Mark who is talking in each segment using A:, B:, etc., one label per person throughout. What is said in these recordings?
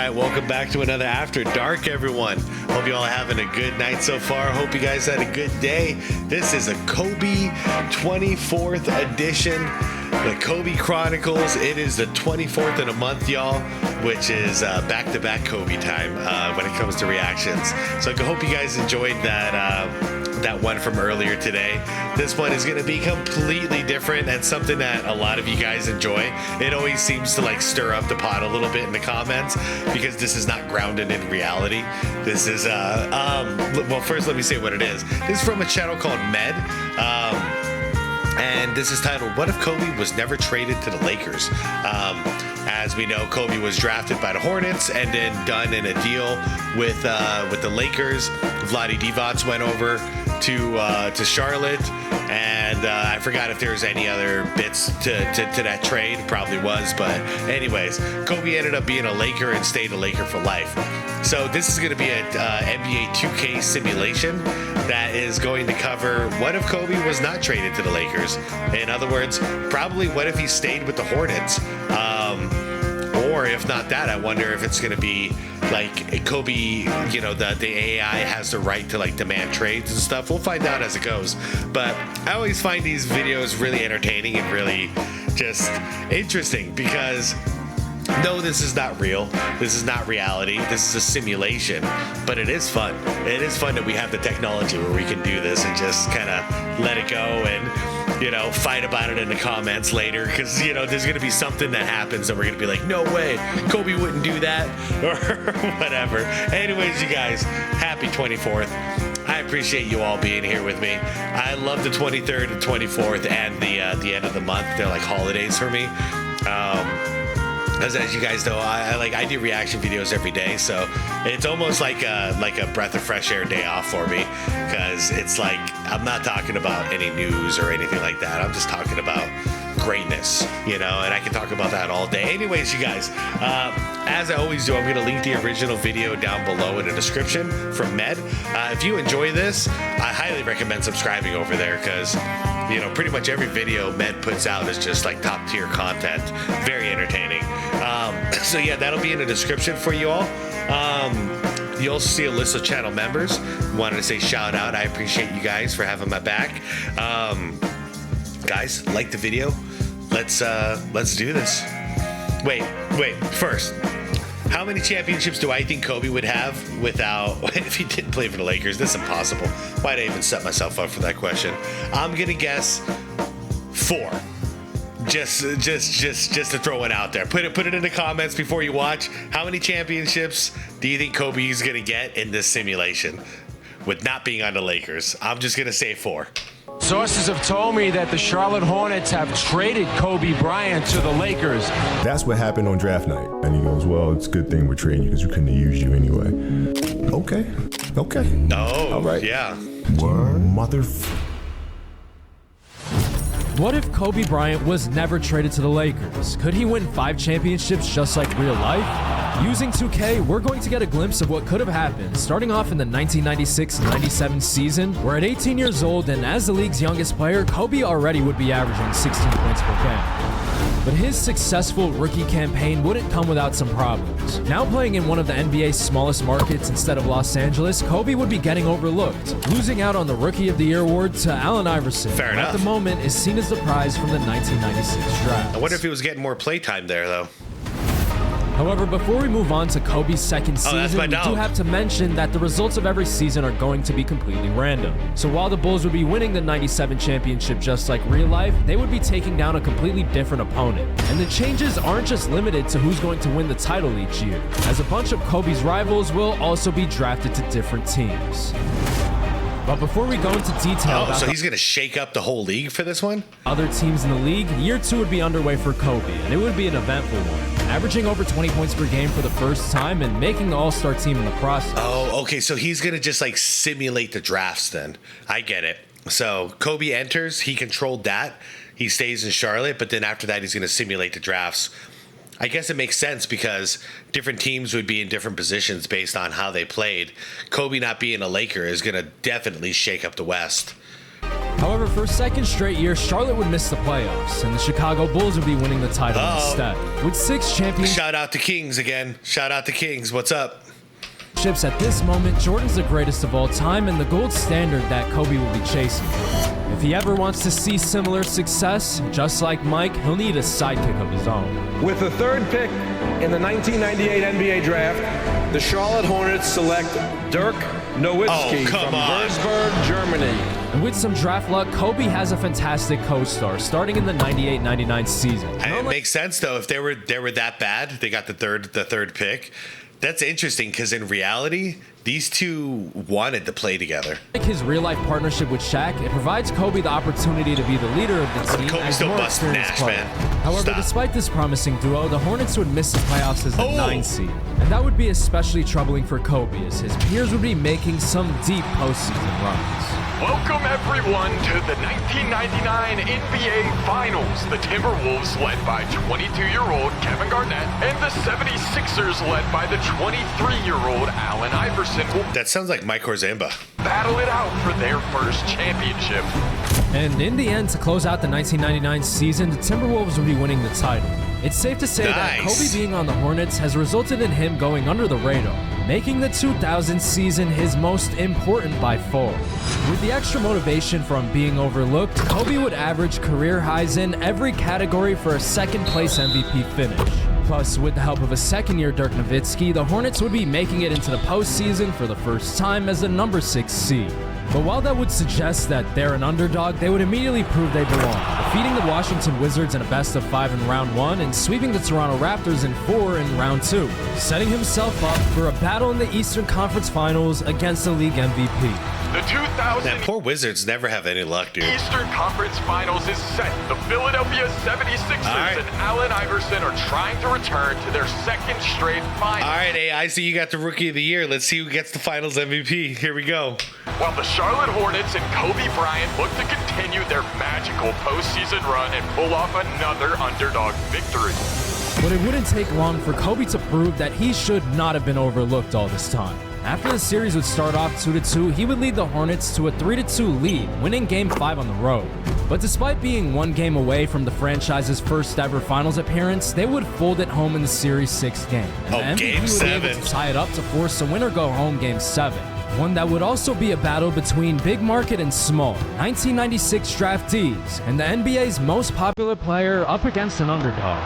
A: right, welcome back to another After Dark, everyone. Hope you all having a good night so far. Hope you guys had a good day. This is a Kobe 24th edition, the Kobe Chronicles. It is the 24th in a month, y'all, which is back-to-back Kobe time when it comes to reactions. So I hope you guys enjoyed that one from earlier today. This one is going to be completely different and something that a lot of you guys enjoy. It always seems to like stir up the pot a little bit in the comments because this is not grounded in reality. This is well, first let me say what it is. This is from a channel called Med. And this is titled, What If Kobe Was Never Traded to the Lakers? As we know, Kobe was drafted by the Hornets and then done in a deal with the Lakers. Vlade Divac went over to Charlotte, and I forgot if there was any other bits to that trade. Probably was, but anyways, Kobe ended up being a Laker and stayed a Laker for life. So this is going to be a NBA 2K simulation that is going to cover what if Kobe was not traded to the Lakers. In other words, probably what if he stayed with the Hornets. Or if not that, I wonder if it's going to be like Kobe, you know, the AI has the right to like demand trades and stuff. We'll find out as it goes. But I always find these videos really entertaining and really just interesting because no, this is not real. This is not reality. This is a simulation, but it is fun. It is fun that we have the technology where we can do this and just kind of let it go and, you know, fight about it in the comments later. Because, you know, there's going to be something that happens and we're going to be like, no way, Kobe wouldn't do that or whatever. Anyways, you guys, happy 24th. I appreciate you all being here with me. I love the 23rd and 24th and the end of the month. They're like holidays for me. As you guys know, I do reaction videos every day, so it's almost like a breath of fresh air day off for me, because it's like I'm not talking about any news or anything like that. I'm just talking about greatness, you know, and I can talk about that all day. Anyways, you guys, as I always do, I'm going to link the original video down below in the description from Med. If you enjoy this, I highly recommend subscribing over there because, you know, pretty much every video Med puts out is just like top tier content, very entertaining. So yeah, that'll be in the description for you all. You'll also see a list of channel members. Wanted to say shout out. I appreciate you guys for having my back. Guys, like the video. Let's do this. Wait. First, how many championships do I think Kobe would have without if he didn't play for the Lakers? This is impossible. Why'd I even set myself up for that question? I'm gonna guess 4. Just to throw it out there. Put it in the comments before you watch. How many championships do you think Kobe is gonna get in this simulation with not being on the Lakers? I'm just gonna say 4.
B: Sources have told me that the Charlotte Hornets have traded Kobe Bryant to the Lakers.
C: That's what happened on draft night. And he goes, well, it's a good thing we're trading you because we couldn't have used you anyway. Okay.
A: Oh,
C: all right.
A: Yeah.
C: What?
D: What if Kobe Bryant was never traded to the Lakers? Could he win 5 championships just like real life? Using 2K, we're going to get a glimpse of what could have happened, starting off in the 1996-97 season, where at 18 years old and as the league's youngest player, Kobe already would be averaging 16 points per game. But his successful rookie campaign wouldn't come without some problems. Now playing in one of the NBA's smallest markets instead of Los Angeles, Kobe would be getting overlooked, losing out on the Rookie of the Year award to Allen Iverson,
A: Fair
D: who
A: enough.
D: at the moment is seen as the prize from the 1996 draft.
A: I wonder if he was getting more playtime there, though.
D: However, before we move on to Kobe's second season, we do have to mention that the results of every season are going to be completely random. So while the Bulls would be winning the 97 championship just like real life, they would be taking down a completely different opponent. And the changes aren't just limited to who's going to win the title each year, as a bunch of Kobe's rivals will also be drafted to different teams. But before we go into detail
A: so he's going to shake up the whole league for this one?
D: Other teams in the league, year 2 would be underway for Kobe, and it would be an eventful one, averaging over 20 points per game for the first time and making the All-Star team in the process.
A: Oh, okay, so he's going to just like simulate the drafts then. I get it. So Kobe enters, he controlled that. He stays in Charlotte, but then after that he's going to simulate the drafts. I guess it makes sense because different teams would be in different positions based on how they played. Kobe not being a Laker is going to definitely shake up the West.
D: However, However, for a second straight year, Charlotte would miss the playoffs, and the Chicago Bulls would be winning the title instead. With 6 championships.
A: Shout out to Kings again. Shout out to Kings. What's up?
D: At this moment, Jordan's the greatest of all time and the gold standard that Kobe will be chasing. If he ever wants to see similar success, just like Mike, he'll need a sidekick of his own.
E: With the 3rd pick in the 1998 NBA draft, the Charlotte Hornets select Dirk Nowitzki from Würzburg, Germany.
D: And with some draft luck, Kobe has a fantastic co-star starting in the 98-99 season.
A: And it makes sense though if they were that bad. They got the third pick. That's interesting because in reality, these two wanted to play together.
D: Like his real-life partnership with Shaq, it provides Kobe the opportunity to be the leader of the team.
A: Kobe still busting Nash, man.
D: However, despite this promising duo, the Hornets would miss the playoffs as the 9th seed. And that would be especially troubling for Kobe, as his peers would be making some deep postseason runs.
F: Welcome everyone to the 1999 NBA Finals. The Timberwolves led by 22-year-old Kevin Garnett and the 76ers led by the 23-year-old Allen Iverson will
A: that sounds like Mike Orzamba.
F: Battle it out for their first championship.
D: And in the end, to close out the 1999 season, the Timberwolves will be winning the title. It's safe to say that Kobe being on the Hornets has resulted in him going under the radar, making the 2000 season his most important by far. With the extra motivation from being overlooked, Kobe would average career highs in every category for a second-place MVP finish. Plus, with the help of a second-year Dirk Nowitzki, the Hornets would be making it into the postseason for the first time as the number 6 seed. But while that would suggest that they're an underdog, they would immediately prove they belong, defeating the Washington Wizards in a best-of-5 in round 1 and sweeping the Toronto Raptors in 4 in round 2, setting himself up for a battle in the Eastern Conference Finals against the league MVP.
F: The 2000
A: That poor Wizards never have any luck, dude.
F: Eastern Conference Finals is set. The Philadelphia 76ers and Allen Iverson are trying to return to their second straight final.
A: All right, AI, so you got the Rookie of the Year. Let's see who gets the Finals MVP. Here we go.
F: While the Charlotte Hornets and Kobe Bryant look to continue their magical postseason run and pull off another underdog victory.
D: But it wouldn't take long for Kobe to prove that he should not have been overlooked all this time. After the series would start off 2-2, he would lead the Hornets to a 3-2 lead, winning Game 5 on the road. But despite being 1 game away from the franchise's first ever finals appearance, they would fold at home in the series' 6th game. And the MVP would be able to tie it up to force a winner-go-home Game 7. One that would also be a battle between big market and small 1996 draftees and the NBA's most popular player up against an underdog,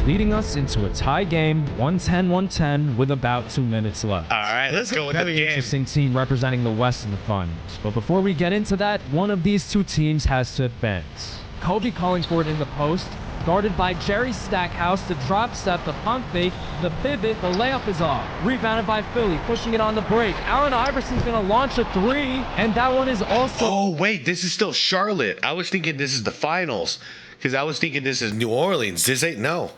D: leading us into a tie game, 110-110, with about 2 minutes left.
A: All right, let's go with the game.
D: Interesting team representing the West in the finals. But before we get into that, one of these two teams has to advance. Kobe calling for it in the post, guarded by Jerry Stackhouse, the drop step, the pump fake, the pivot, the layup is off. Rebounded by Philly, pushing it on the break. Allen Iverson's gonna launch a 3, and that one is also...
A: Oh, wait, this is still Charlotte. I was thinking this is the finals, because I was thinking this is New Orleans. This ain't, no.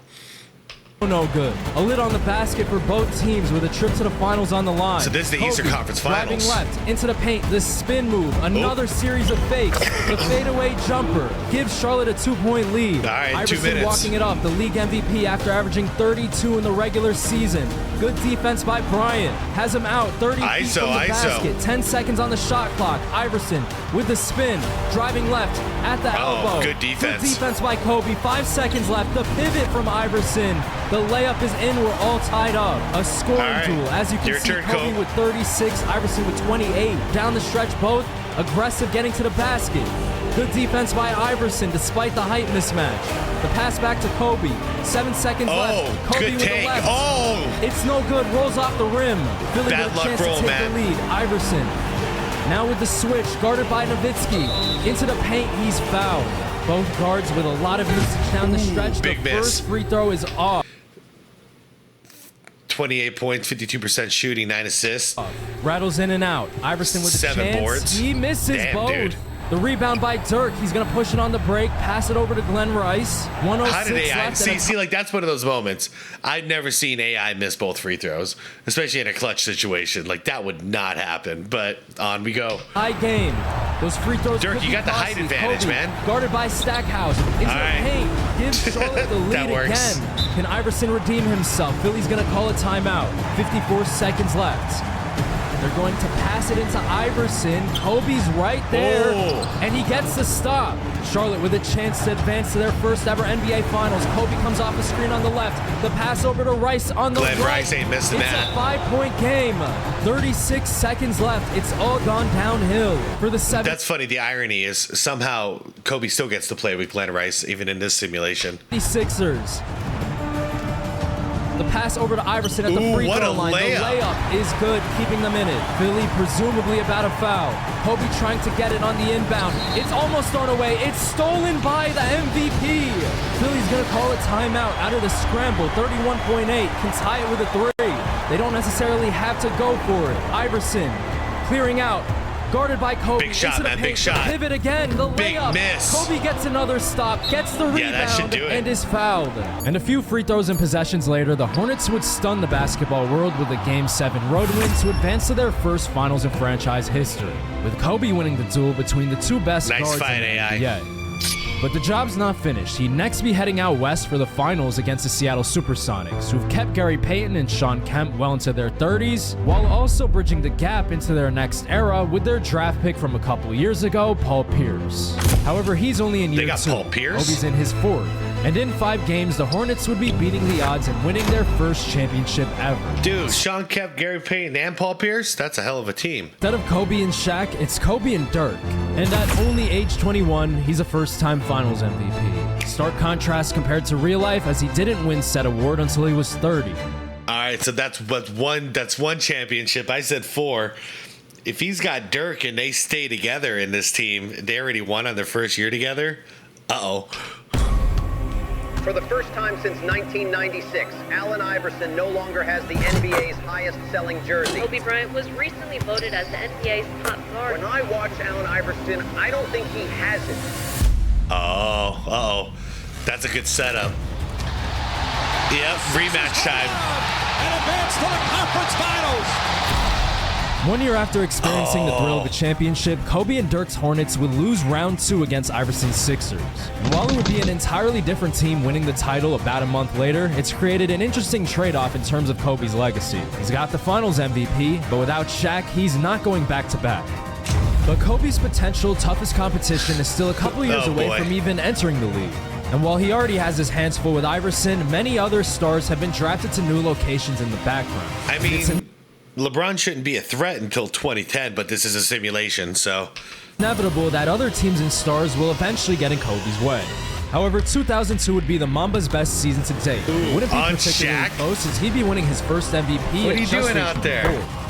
D: No good. A lid on the basket for both teams with a trip to the finals on the line.
A: So this is the
D: Kobe,
A: Eastern Conference Finals.
D: Driving left into the paint, the spin move, another series of fakes, the fadeaway jumper gives Charlotte a 2-point lead.
A: All right,
D: Iverson
A: 2 minutes.
D: walking it up, the league MVP after averaging 32 in the regular season. Good defense by Bryant. Has him out 30 feet from the basket. 10 seconds on the shot clock. Iverson with the spin, driving left at the elbow.
A: Good defense.
D: Good defense by Kobe. 5 seconds left. The pivot from Iverson. The layup is in. We're all tied up. A scoring duel. As you can see, Kobe with 36, Iverson with 28. Down the stretch, both aggressive, getting to the basket. Good defense by Iverson despite the height mismatch. The pass back to Kobe. 7 seconds left. Kobe
A: good
D: with
A: take.
D: the left. It's no good. Rolls off the rim. Philly
A: Bad
D: with a
A: luck
D: chance
A: roll,
D: to take
A: man.
D: the lead. Iverson now with the switch, guarded by Nowitzki. Into the paint, he's fouled. Both guards with a lot of usage down the stretch.
A: Big
D: the
A: miss.
D: first free throw is off.
A: 28 points, 52% shooting, 9 assists.
D: Rattles in and out. Iverson with
A: 7
D: a chance.
A: boards.
D: He misses both.
A: Dude.
D: The rebound by Dirk. He's going to push it on the break, pass it over to Glenn Rice. 106
A: How did AI
D: left.
A: see, like that's one of those moments. I've never seen AI miss both free throws, especially in a clutch situation. Like that would not happen. But on we go.
D: High game. Those free throws.
A: Dirk, you got the height advantage,
D: Kobe,
A: man.
D: Guarded by Stackhouse. Into the paint. Gives Charlotte the lead
A: That works.
D: again. Can Iverson redeem himself? Philly's going to call a timeout. 54 seconds left. They're going to pass it into Iverson. Kobe's right there, and he gets the stop. Charlotte with a chance to advance to their first ever NBA Finals. Kobe comes off the screen on the left. The pass over to Rice on the right.
A: Rice ain't missing that.
D: It's a 5-point game. 36 seconds left. It's all gone downhill for the 7.
A: That's funny. The irony is somehow Kobe still gets to play with Glenn Rice even in this simulation.
D: The Sixers. The pass over to Iverson at the free throw line. The layup is good, keeping them in it. Philly presumably about a foul. Kobe trying to get it on the inbound. It's almost thrown away. It's stolen by the MVP. Philly's going to call a timeout out of the scramble. 31.8 can tie it with a 3. They don't necessarily have to go for it. Iverson clearing out. Guarded by Kobe.
A: Big shot, man. Big shot.
D: Pivot again. The
A: big
D: layup.
A: Miss.
D: Kobe gets another stop, gets the rebound,
A: that should do it.
D: and is fouled. And a few free throws and possessions later, the Hornets would stun the basketball world with a Game 7 road win to advance to their first finals in franchise history, with Kobe winning the duel between the two best guards in the NBA. But the job's not finished. He'd next be heading out west for the finals against the Seattle Supersonics, who've kept Gary Payton and Shawn Kemp well into their 30s, while also bridging the gap into their next era with their draft pick from a couple years ago, Paul Pierce. However, he's only in year 2.
A: They got Paul Pierce?
D: Kobe's in his 4th. And in 5 games, the Hornets would be beating the odds and winning their first championship ever.
A: Dude, Shawn Kemp, Gary Payton, and Paul Pierce? That's a hell of a team.
D: Instead of Kobe and Shaq, it's Kobe and Dirk. And at only age 21, he's a first-time Finals MVP. Stark contrast compared to real life, as he didn't win said award until he was 30.
A: All right, so that's one championship. I said 4. If he's got Dirk and they stay together in this team, they already won on their first year together. Uh-oh.
G: For the first time since 1996, Allen Iverson no longer has the NBA's highest-selling jersey.
H: Kobe Bryant was recently voted as the NBA's top guard.
G: When I watch Allen Iverson, I don't think he has it.
A: Oh, uh-oh. That's a good setup. Yep, rematch time.
I: And advance to the conference finals.
D: 1 year after experiencing the thrill of the championship, Kobe and Dirk's Hornets would lose round 2 against Iverson's Sixers. And while it would be an entirely different team winning the title about a month later, it's created an interesting trade-off in terms of Kobe's legacy. He's got the Finals MVP, but without Shaq, he's not going back-to-back. But Kobe's potential toughest competition is still a couple years away from even entering the league. And while he already has his hands full with Iverson, many other stars have been drafted to new locations in the background.
A: I mean, LeBron shouldn't be a threat until 2010, but this is a simulation, so
D: inevitable that other teams and stars will eventually get in Kobe's way. However, 2002 would be the Mambas' best season to date. It wouldn't be particularly close, as he'd be winning his first MVP.
A: What are you doing out there?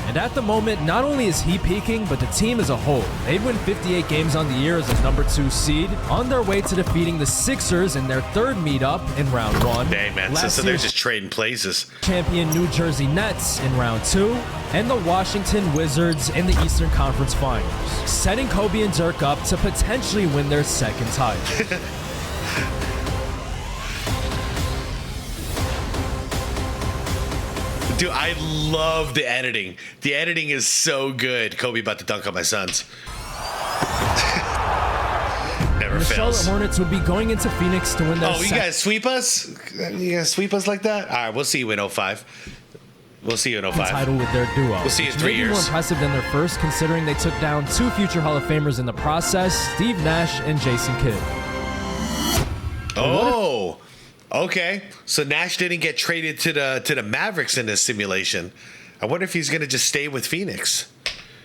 D: And at the moment, not only is he peaking, but the team as a whole. They'd win 58 games on the year as a number 2 seed, on their way to defeating the Sixers in their 3rd meetup in round 1.
A: Dang, man, so they're just trading places.
D: Champion New Jersey Nets in round 2, and the Washington Wizards in the Eastern Conference Finals, setting Kobe and Dirk up to potentially win their 2nd title.
A: Dude, I love the editing. The editing is so good. Kobe about to dunk on my sons. Never fails.
D: The Charlotte Hornets would be going into Phoenix to win their
A: you guys sweep us? You guys sweep us like that? All right, we'll see you in 05. We'll see you in 05.
D: Title with their duo.
A: We'll see you in 3 years.
D: More impressive than their first, considering they took down 2 future Hall of Famers in the process, Steve Nash and Jason Kidd.
A: Oh, okay. So Nash didn't get traded to the Mavericks in this simulation. I wonder if he's going to just stay with Phoenix.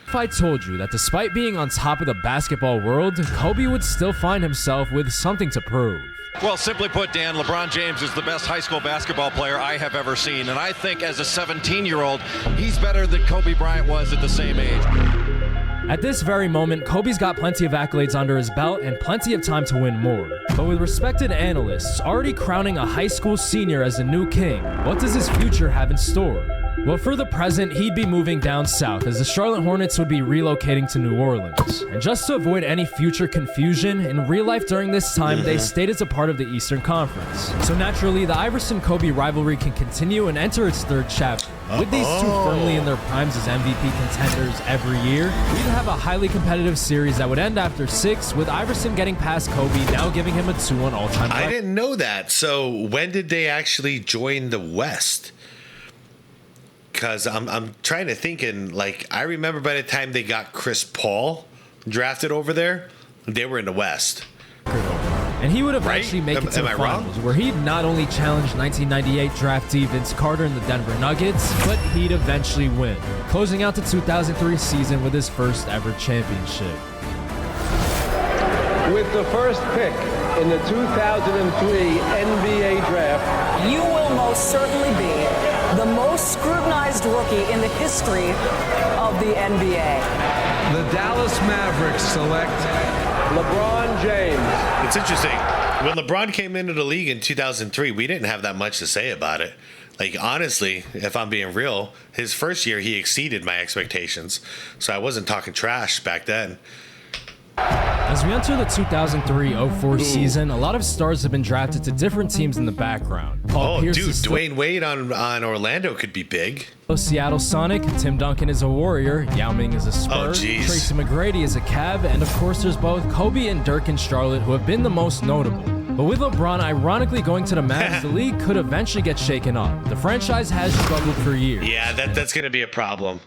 D: If I told you that despite being on top of the basketball world, Kobe would still find himself with something to prove.
I: Well, simply put, Dan, LeBron James is the best high school basketball player I have ever seen. And I think as a 17-year-old, he's better than Kobe Bryant was at the same age.
D: At this very moment, Kobe's got plenty of accolades under his belt and plenty of time to win more. But with respected analysts already crowning a high school senior as the new king, what does his future have in store? Well, for the present, he'd be moving down south, as the Charlotte Hornets would be relocating to New Orleans. And just to avoid any future confusion, in real life during this time, they stayed as a part of the Eastern Conference. So naturally, the Iverson-Kobe rivalry can continue and enter its 3rd chapter. With these two firmly in their primes as MVP contenders every year, we'd have a highly competitive series that would end after 6, with Iverson getting past Kobe, now giving him a 2-1 all-time record.
A: I didn't know that. So when did they actually join the West? because I'm trying to think, and like I remember by the time they got Chris Paul drafted over there, they were in the West.
D: And he would eventually make it to the finals, where he'd not only challenge 1998 draftee Vince Carter in the Denver Nuggets, but he'd eventually win, closing out the 2003 season with his first ever championship.
E: With the first pick in the 2003 NBA draft,
J: you will most certainly be the most scrutinized rookie in the history of the NBA.
E: The Dallas Mavericks select LeBron James.
A: It's interesting. When LeBron came into the league in 2003, we didn't have that much to say about it. Like, honestly, if I'm being real, his first year, he exceeded my expectations. So I wasn't talking trash back then.
D: As we enter the 2003-04 season, a lot of stars have been drafted to different teams in the background. Paul Pierce is
A: Dwayne Wade on Orlando could be big.
D: Seattle Sonic, Tim Duncan is a Warrior, Yao Ming is a Spur, Tracy McGrady is a Cav, and of course there's both Kobe and Dirk in Charlotte who have been the most notable. But with LeBron ironically going to the Mavs, the league could eventually get shaken up. The franchise has struggled for years.
A: Yeah, that's going to be a problem.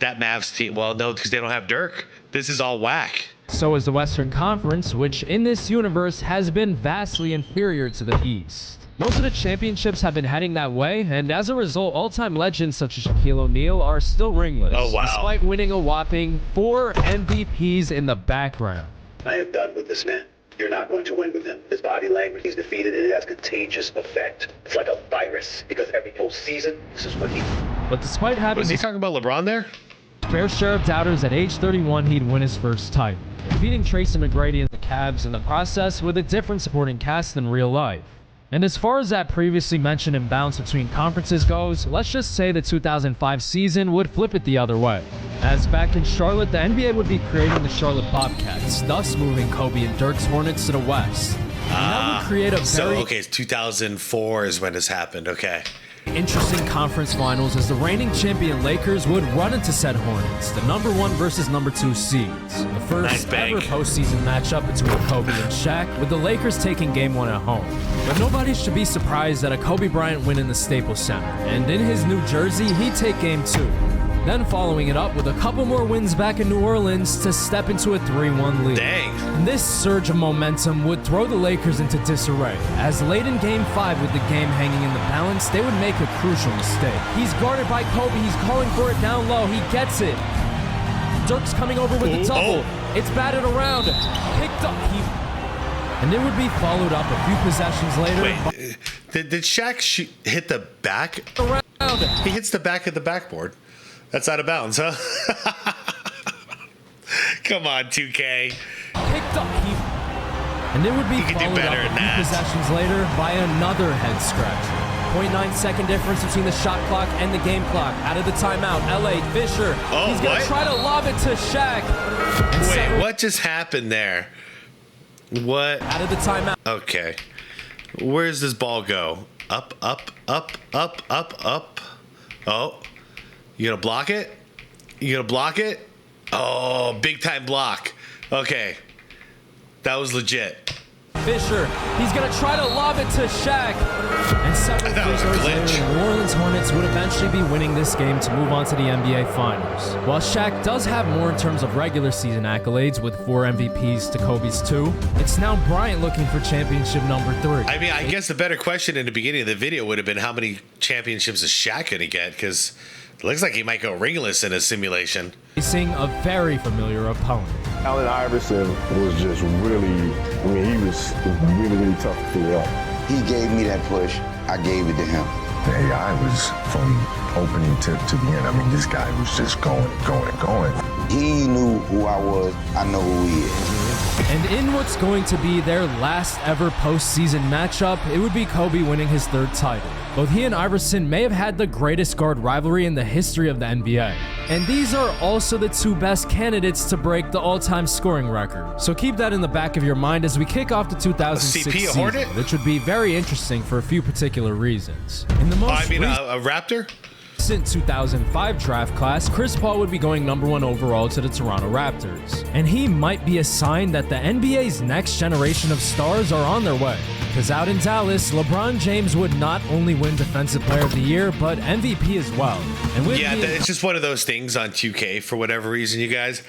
A: That Mavs team, well, no, because they don't have Dirk. This is all whack.
D: So is the Western Conference, which in this universe has been vastly inferior to the East. Most of the championships have been heading that way, and as a result, all-time legends such as Shaquille O'Neal are still ringless, despite winning a whopping 4 MVPs in the background.
K: I am done with this man. You're not going to win with him. His body language, he's defeated, and it has contagious effect. It's like a virus, because every whole season, this is what he...
D: But despite having...
A: Was he talking about LeBron there?
D: Fair share of doubters, at age 31, he'd win his first title, defeating Tracy McGrady and the Cavs in the process with a different supporting cast than real life. And as far as that previously mentioned imbalance between conferences goes, let's just say the 2005 season would flip it the other way. As back in Charlotte, the NBA would be creating the Charlotte Bobcats, thus moving Kobe and Dirk's Hornets to the West. And that would create a very...
A: So, 2004 is when this happened, okay.
D: Interesting conference finals as the reigning champion Lakers would run into said Hornets, the number 1 versus number 2 seeds. The first ever postseason matchup between Kobe and Shaq, with the Lakers taking game 1 at home. But nobody should be surprised that a Kobe Bryant win in the Staples Center, and in his New Jersey, he'd take game 2. Then following it up with a couple more wins back in New Orleans to step into a 3-1 lead.
A: Dang.
D: And this surge of momentum would throw the Lakers into disarray, as late in Game 5 with the game hanging in the balance, they would make a crucial mistake. He's guarded by Kobe, he's calling for it down low, he gets it. Dirk's coming over with the double. It's batted around, picked up, and it would be followed up a few possessions later.
A: Wait, did Shaq hit the back?
D: Around.
A: He hits the back of the backboard. That's out of bounds, huh? Come on, 2K.
D: Picked up, and it would be followed up a few possessions later by another head scratcher. 0.9-second difference between the shot clock and the game clock. Out of the timeout, LA Fisher. He's gonna try to lob it to Shaq.
A: Wait, what just happened there? What?
D: Out of the timeout.
A: Okay. Where does this ball go? Up, up, up, up, up, up. Oh. You gonna block it? You gonna block it? Oh, big time block. Okay. That was legit.
D: Fisher, he's gonna try to lob it to Shaq. And several free throws later, the New Orleans Hornets would eventually be winning this game to move on to the NBA Finals. While Shaq does have more in terms of regular season accolades with 4 MVPs to Kobe's 2, it's now Bryant looking for championship number 3.
A: I mean, I guess the better question in the beginning of the video would have been how many championships is Shaq gonna get? Because it looks like he might go ringless in a simulation.
D: Facing a very familiar opponent.
C: Allen Iverson was just really, he was really, really tough to figure out.
L: He gave me that push. I gave it to him.
C: The AI was from opening to the end. I mean, this guy was just going and going and going.
L: He knew who I was. I know who he is.
D: And in what's going to be their last ever postseason matchup, it would be Kobe winning his 3rd title. Both he and Iverson may have had the greatest guard rivalry in the history of the NBA. And these are also the 2 best candidates to break the all-time scoring record. So keep that in the back of your mind as we kick off the 2006 season, which would be very interesting for a few particular reasons. In the most
A: a Raptor?
D: recent 2005 draft class, Chris Paul would be going number 1 overall to the Toronto Raptors. And he might be a sign that the NBA's next generation of stars are on their way. Because out in Dallas, LeBron James would not only win Defensive Player of the Year, but MVP as well. And with
A: it's just one of those things on 2K for whatever reason, you guys.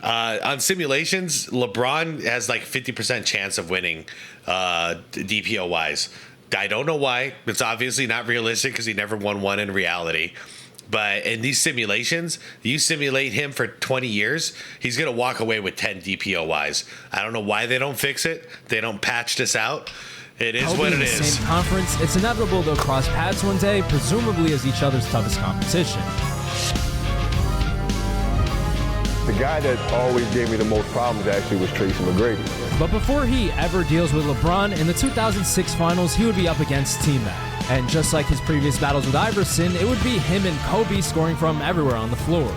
A: On simulations, LeBron has like 50% chance of winning DPO wise. I don't know why. It's obviously not realistic because he never won one in reality. But in these simulations, you simulate him for 20 years, he's going to walk away with 10 DPO wise. I don't know why they don't fix it. They don't patch this out. It is what it is.
D: Same conference, it's inevitable they'll cross paths one day, presumably as each other's toughest competition.
M: The guy that always gave me the most problems actually was Tracy McGrady.
D: But before he ever deals with LeBron, in the 2006 finals, he would be up against T-Mac. And just like his previous battles with Iverson, it would be him and Kobe scoring from everywhere on the floor.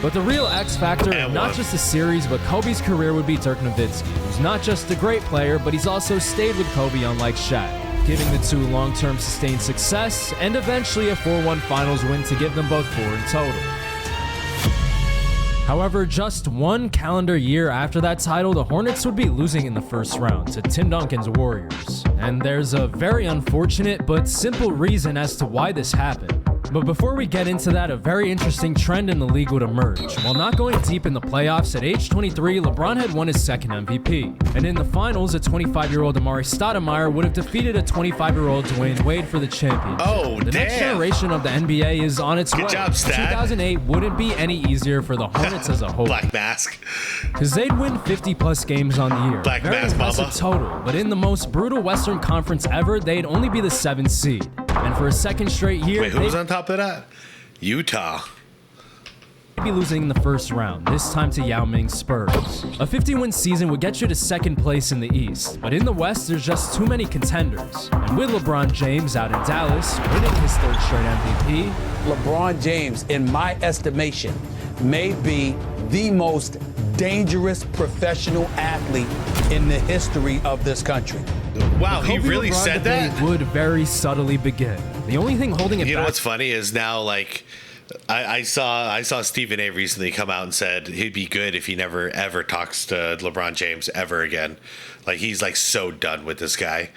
D: But the real X factor, not just the series, but Kobe's career would be Dirk Nowitzki, who's not just a great player, but he's also stayed with Kobe unlike Shaq, giving the two long-term sustained success and eventually a 4-1 finals win to give them both 4 in total. However, just one calendar year after that title, the Hornets would be losing in the first round to Tim Duncan's Warriors. And there's a very unfortunate but simple reason as to why this happened. But before we get into that, a very interesting trend in the league would emerge. While not going deep in the playoffs, at age 23, LeBron had won his second MVP. And in the finals, a 25-year-old Amari Stoudemire would have defeated a 25-year-old Dwayne Wade for the championship.
A: Oh,
D: the next generation of the NBA is on its way.
A: Good job, Stat.
D: 2008 wouldn't be any easier for the Hornets as a whole.
A: Black Mask.
D: Because they'd win 50-plus games on the year.
A: Black
D: Very
A: Mask,
D: impressive
A: mama.
D: total. But in the most brutal Western Conference ever, they'd only be the 7th seed. And for a second straight year,
A: wait, who was on top of that? Utah.
D: They'd be losing in the first round, this time to Yao Ming's Spurs. A 50-win season would get you to second place in the East, but in the West, there's just too many contenders. And with LeBron James out in Dallas, winning his 3rd straight MVP,
N: LeBron James, in my estimation, may be the most dangerous professional athlete in the history of this country.
A: Wow, he really said that?
D: Would very subtly begin. The only thing holding it back.
A: You know what's funny is now, like, I saw Stephen A. recently come out and said he'd be good if he never ever talks to LeBron James ever again. Like, he's like so done with this guy.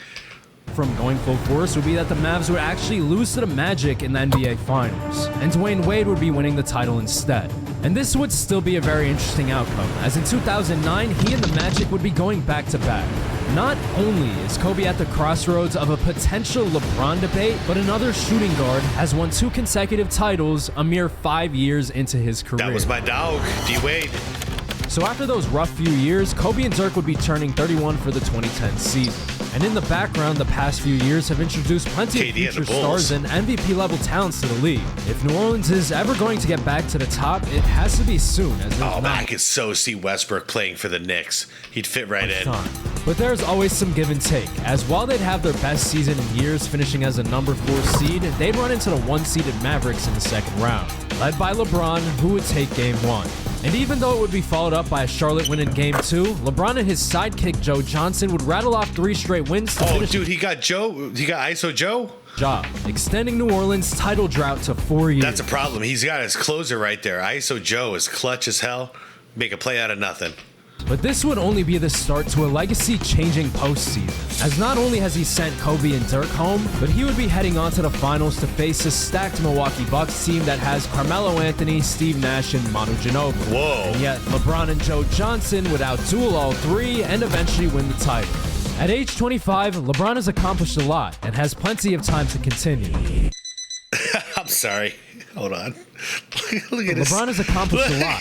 D: From going full force would be that the Mavs would actually lose to the Magic in the NBA Finals, and Dwayne Wade would be winning the title instead. And this would still be a very interesting outcome, as in 2009, he and the Magic would be going back-to-back. Not only is Kobe at the crossroads of a potential LeBron debate, but another shooting guard has won 2 consecutive titles a mere 5 years into his career.
A: That was my dog, D-Wade.
D: So after those rough few years, Kobe and Dirk would be turning 31 for the 2010 season. And in the background, the past few years have introduced plenty of future stars and MVP-level talents to the league. If New Orleans is ever going to get back to the top, it has to be soon.
A: I could so see Westbrook playing for the Knicks. He'd fit right in.
D: But there's always some give and take, as while they'd have their best season in years finishing as a number 4 seed, they'd run into the 1-seeded Mavericks in the second round, led by LeBron, who would take Game 1. And even though it would be followed up by a Charlotte win in Game 2, LeBron and his sidekick Joe Johnson would rattle off 3 straight wins to finish.
A: Dude, he got ISO Joe?
D: Job, extending New Orleans' title drought to 4 years.
A: That's a problem. He's got his closer right there. ISO Joe is clutch as hell. Make a play out of nothing.
D: But this would only be the start to a legacy-changing postseason, as not only has he sent Kobe and Dirk home, but he would be heading on to the finals to face a stacked Milwaukee Bucks team that has Carmelo Anthony, Steve Nash, and Manu Ginobili.
A: Whoa.
D: And yet LeBron and Joe Johnson would outduel all 3 and eventually win the title. At age 25, LeBron has accomplished a lot and has plenty of time to continue.
A: I'm sorry. Hold on. Look at
D: LeBron has accomplished a lot.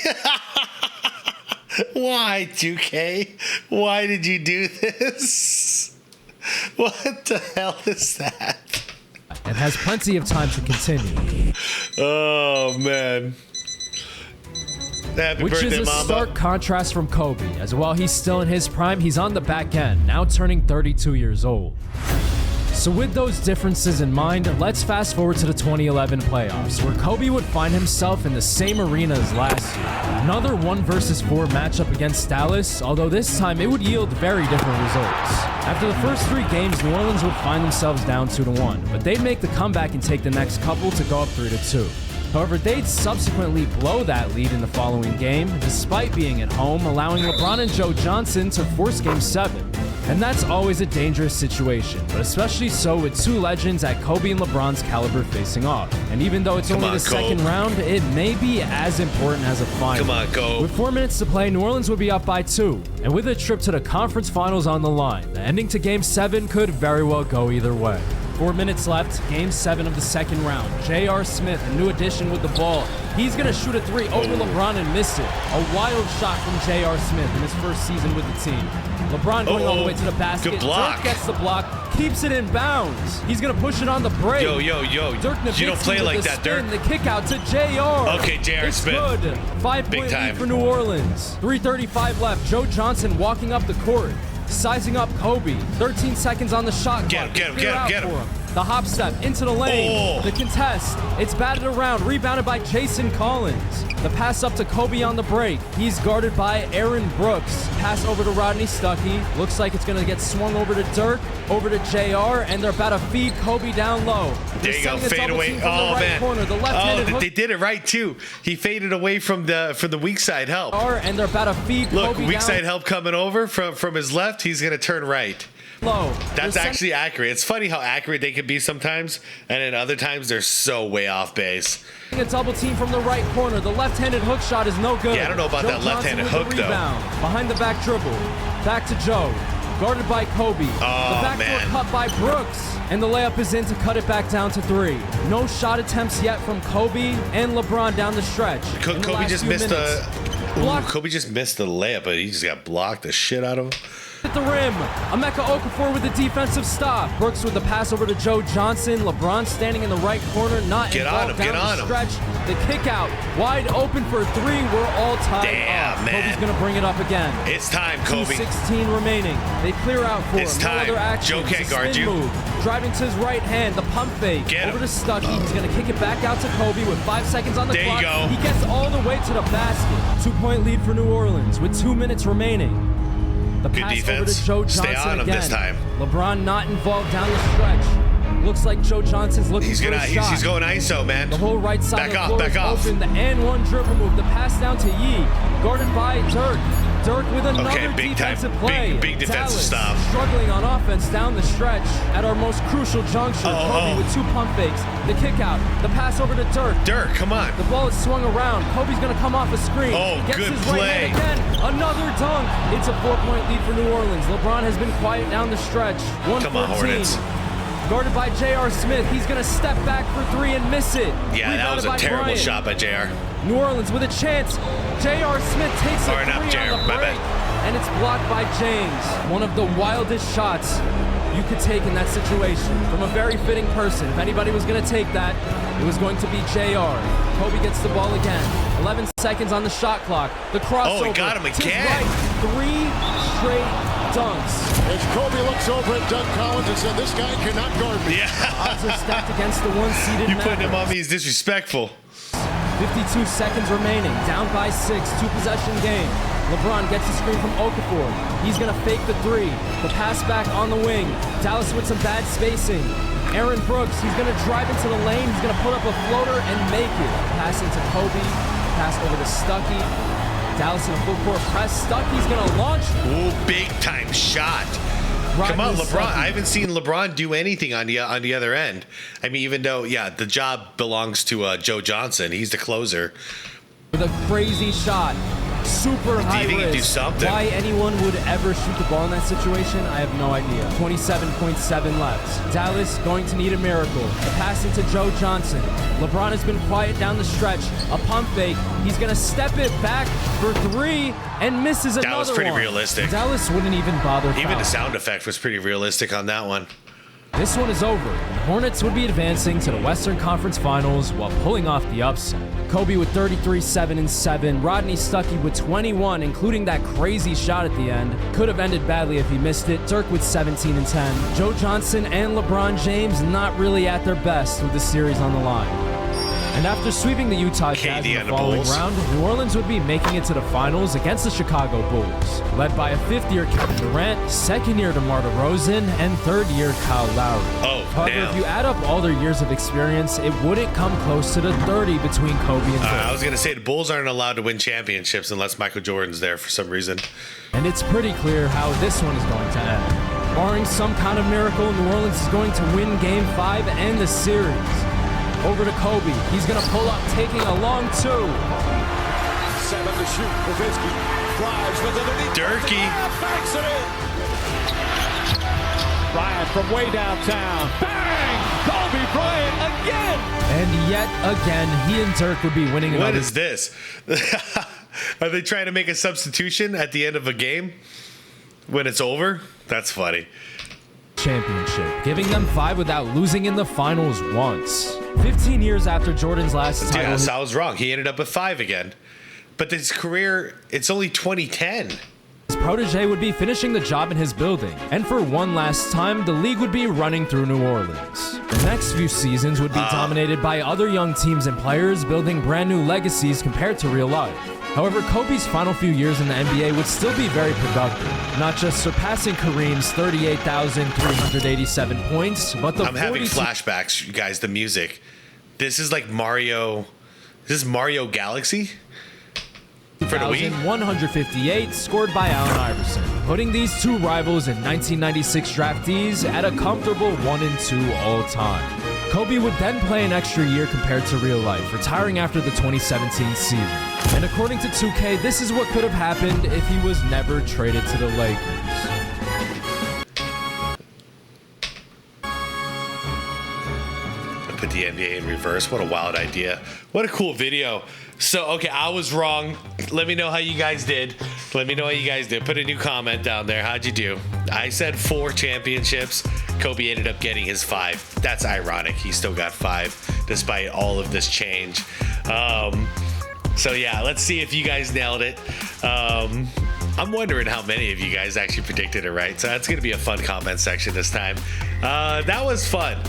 A: Why, 2K? Why did you do this? What the hell is that?
D: And has plenty of time to continue.
A: Oh, man. Happy
D: Which
A: birthday,
D: is a
A: Mama.
D: stark contrast from Kobe, as while he's still in his prime, he's on the back end, now turning 32 years old. So with those differences in mind, let's fast forward to the 2011 playoffs, where Kobe would find himself in the same arena as last year. Another 1 versus 4 matchup against Dallas, although this time it would yield very different results. After the first 3 games, New Orleans would find themselves down 2-1, but they'd make the comeback and take the next couple to go up 3-2. However, they'd subsequently blow that lead in the following game, despite being at home, allowing LeBron and Joe Johnson to force Game 7. And that's always a dangerous situation, but especially so with two legends at Kobe and LeBron's caliber facing off. And even though it's only the second round, it may be as important as a final.
A: Come on, Kobe.
D: With 4 minutes to play, New Orleans would be up by 2. And with a trip to the conference finals on the line, the ending to Game 7 could very well go either way. 4 minutes left, Game 7 of the second round. J.R. Smith, a new addition with the ball. He's going to shoot a 3 over LeBron and miss it. A wild shot from J.R. Smith in his first season with the team. LeBron going all the way to the basket.
A: Good block.
D: Dirk gets the block, keeps it in bounds. He's going to push it on the break.
A: Yo.
D: Dirk
A: You don't play like that, Dirk.
D: The kick out to J.R.
A: Okay, J.R. Smith.
D: Good. 5-point lead for New Orleans. 3:35 left. Joe Johnson walking up the court. Sizing up Kobe. 13 seconds on the shot clock.
A: Get him.
D: The hop step into the lane. The contest. It's batted around. Rebounded by Jason Collins. The pass up to Kobe on the break. He's guarded by Aaron Brooks. Pass over to Rodney Stuckey. Looks like it's going to get swung over to Dirk. Over to JR. And they're about to feed Kobe down low.
A: There you go. Fade away. Oh, man.
D: Corner. The left-handed hook.
A: They did it right, too. He faded away from the weak side help.
D: And they're about to feed
A: Look,
D: Kobe
A: weak
D: down.
A: side help coming over from his left. He's going to turn right.
D: Low.
A: That's actually accurate. It's funny how accurate they can be sometimes, and then other times they're so way off base.
D: A double team from the right corner. The left-handed hook shot is no good.
A: Yeah, I don't know about that left-handed hook, though.
D: Behind the back dribble. Back to Joe. Guarded by Kobe. The backdoor cut by Brooks. And the layup is in to cut it back down to 3. No shot attempts yet from Kobe and LeBron down the stretch.
A: Kobe just missed Kobe just missed the layup, but he just got blocked the shit out of him.
D: At the rim, Emeka Okafor with the defensive stop. Brooks with the pass over to Joe Johnson. LeBron standing in the right corner, not involved down the stretch. The kick out, wide open for 3. We're all tied up.
A: Man.
D: Kobe's gonna bring it up again.
A: It's time, Kobe.
D: 2:16 remaining. They clear out for
A: it's
D: him.
A: time.
D: No other action.
A: Joe can't guard you.
D: Move. Driving to his right hand, the pump fake. Over to Stuckey. He's gonna kick it back out to Kobe with 5 seconds on the clock.
A: There you go.
D: He gets all the way to the basket. 2-point lead for New Orleans with 2 minutes remaining. The
A: Good
D: pass
A: defense.
D: over to Joe Johnson.
A: Stay on him
D: again.
A: this time.
D: LeBron not involved down the stretch. Looks like Joe Johnson's looking for a shot.
A: He's going ISO, man.
D: The whole right side of the floor is
A: off.
D: open. The and one dribble move. The pass down to Yee. Guarded by Dirk. Dirk with another defensive play.
A: Big defensive stop.
D: Struggling on offense down the stretch at our most crucial juncture. Kobe with 2 pump fakes. The kick out. The pass over to Dirk.
A: Dirk, come on.
D: The ball is swung around. Kobe's going to come off a screen. Gets
A: good
D: his
A: play.
D: right hand again. Another dunk. It's a 4-point lead for New Orleans. LeBron has been quiet down the stretch. 114.
A: Come on, Hornets.
D: Guarded by J.R. Smith. He's going to step back for 3 and miss it.
A: Yeah, that was a terrible shot by J.R.
D: New Orleans with a chance. J.R. Smith takes a 3 on the break, and it's blocked by James. One of the wildest shots you could take in that situation from a very fitting person. If anybody was going to take that, it was going to be J.R. Kobe gets the ball again. 11 seconds on the shot clock. The crossover.
A: Oh, he got him again.
D: Right. 3 straight dunks.
O: As Kobe looks over at Doug Collins and said, "This guy cannot guard me."
A: Yeah.
D: Odds are stacked against the 1-seeded
A: You putting him on me is disrespectful.
D: 52 seconds remaining. Down by 6. 2-possession game. LeBron gets the screen from Okafor. He's going to fake the 3. The pass back on the wing. Dallas with some bad spacing. Aaron Brooks, he's going to drive into the lane. He's going to put up a floater and make it. Pass into Kobe. Pass over to Stuckey. Dallas in a full court press. Stuckey's going to launch.
A: Ooh, big time shot. Come on, LeBron. I haven't seen LeBron do anything on the other end. I mean, even though, the job belongs to Joe Johnson. He's the closer.
D: With a crazy shot. Super high risk.
A: He do something.
D: Why anyone would ever shoot the ball in that situation, I have no idea. 27.7 left. Dallas going to need a miracle. The pass into Joe Johnson. LeBron has been quiet down the stretch. A pump fake. He's going to step it back for 3 and misses another one.
A: That was pretty realistic.
D: Dallas wouldn't even bother.
A: Even the sound effect was pretty realistic on that one.
D: This one is over, and the Hornets would be advancing to the Western Conference Finals while pulling off the upset. Kobe with 33, 7 and 7. Rodney Stuckey with 21, including that crazy shot at the end. Could have ended badly if he missed it. Dirk with 17 and 10. Joe Johnson and LeBron James not really at their best with the series on the line. And after sweeping the Utah Jazz in the following round, New Orleans would be making it to the finals against the Chicago Bulls, led by a fifth-year Kevin Durant, second-year DeMar DeRozan, and third-year Kyle Lowry. However, if you add up all their years of experience, it wouldn't come close to the 30 between Kobe and Dirk.
A: I was going to say the Bulls aren't allowed to win championships unless Michael Jordan's there for some reason.
D: And it's pretty clear how this one is going to end. Barring some kind of miracle, New Orleans is going to win Game 5 and the series. Over to Kobe. He's going to pull up, taking a long 2.
O: 7 to shoot. Nowitzki drives with it.
A: Dirky.
O: Banks it in. Bryant from way downtown. Bang! Kobe Bryant again.
D: And yet again, he and Dirk would be winning.
A: What is this? Are they trying to make a substitution at the end of a game when it's over? That's funny.
D: Championship, giving them 5 without losing in the finals once. 15 years after Jordan's last title.
A: Yes, I was wrong. He ended up with 5 again. But his career, it's only 2010.
D: His protege would be finishing the job in his building. And for one last time, the league would be running through New Orleans. The next few seasons would be dominated by other young teams and players building brand new legacies compared to real life. However, Kobe's final few years in the NBA would still be very productive, not just surpassing Kareem's 38,387 points, but the
A: I'm having flashbacks, you guys, the music. This is like Mario. This is Mario Galaxy? For the Wii?
D: 158 scored by Allen Iverson, putting these two rivals and 1996 draftees at a comfortable 1-2 all time. Kobe would then play an extra year compared to real life, retiring after the 2017 season. And according to 2K, this is what could have happened if he was never traded to the Lakers.
A: Put the NBA in reverse. What a wild idea. What a cool video. So, okay, I was wrong. Let me know how you guys did. Put a new comment down there. How'd you do? I said 4 championships. Kobe ended up getting his 5. That's ironic. He still got 5 despite all of this change. So, yeah, let's see if you guys nailed it. I'm wondering how many of you guys actually predicted it right. So that's going to be a fun comment section this time. That was fun.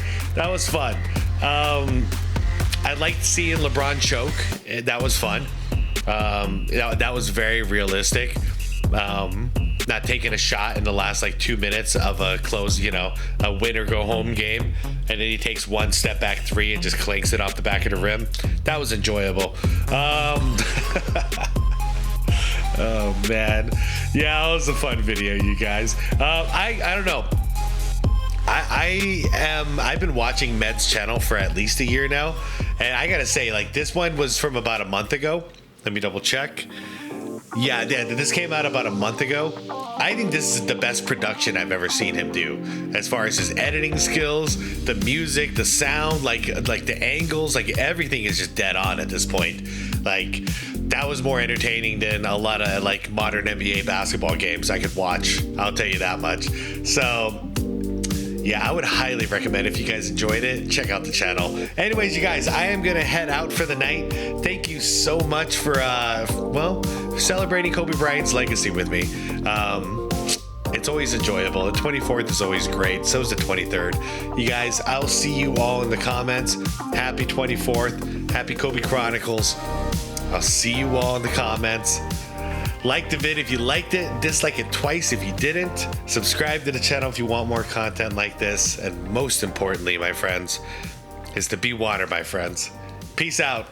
A: I liked seeing LeBron choke. That was fun. That was very realistic. Not taking a shot in the last 2 minutes of a close, a win or go home game, and then he takes one step back 3 and just clanks it off the back of the rim. That was enjoyable. Oh man, yeah, it was a fun video, you guys. I don't know. I've been watching Med's channel for at least a year now, and I gotta say, this one was from about a month ago. Let me double check. Yeah, this came out about a month ago. I think this is the best production I've ever seen him do, as far as his editing skills, the music, the sound, like the angles, everything is just dead on at this point. That was more entertaining than a lot of modern NBA basketball games I could watch. I'll tell you that much. So yeah, I would highly recommend, if you guys enjoyed it, check out the channel. Anyways, you guys, I am going to head out for the night. Thank you so much for, celebrating Kobe Bryant's legacy with me. It's always enjoyable. The 24th is always great. So is the 23rd. You guys, I'll see you all in the comments. Happy 24th. Happy Kobe Chronicles. I'll see you all in the comments. Like the vid if you liked it, dislike it twice if you didn't. Subscribe to the channel if you want more content like this. And most importantly, my friends, is to be water, my friends. Peace out.